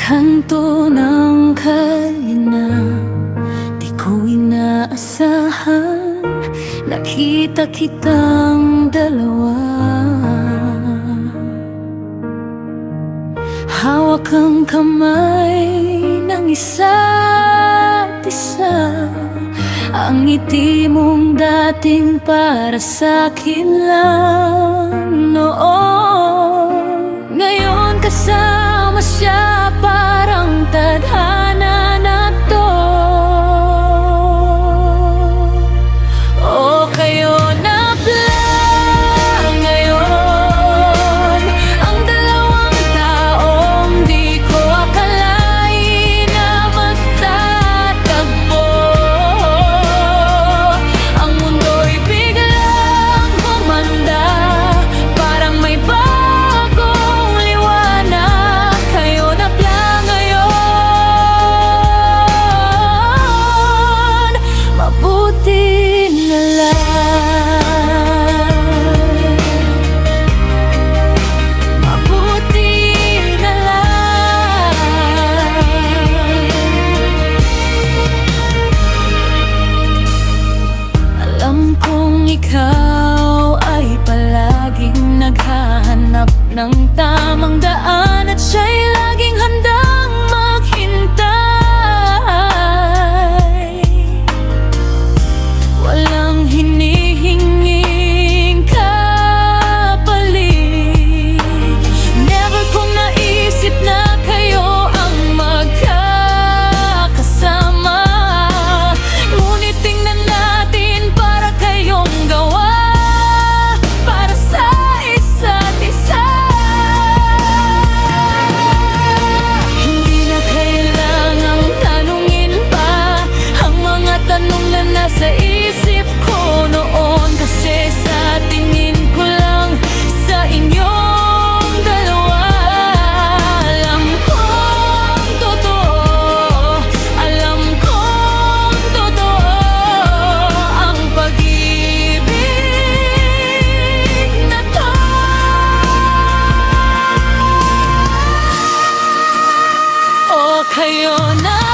kanto ng kalina, di ko inaasahan, nakita kitang dalawa. Hawak ang kamay ng isa't isa, ang ngiti mong dating para sa'kin lang noon. Ngayon kasama siya, parang tadhana na to. O kayo na pala ngayon, ang dalawang taong di ko akalain na magtatagpo. Ang mundo'y biglang gumanda, parang may bagong liwanag. Kayo na pala ngayon, mabuti na lang. Mabuti na lang. Alam kong ikaw ay palaging naghahanap ng tamang daan, at siya'y laging handang maghintay. Walang hinihinging kapalit. Never kong naisip na kayo ang magkakasama. Ngunit tingnan natin, para kayong gawa para sa isa't isa. Hindi na kailangang tanungin pa ang mga tanong na nasa isip ko noon, kasi sa tingin ko lang sa inyong dalawa. Alam kong totoo, alam kong totoo ang pag-ibig na to. O kayo na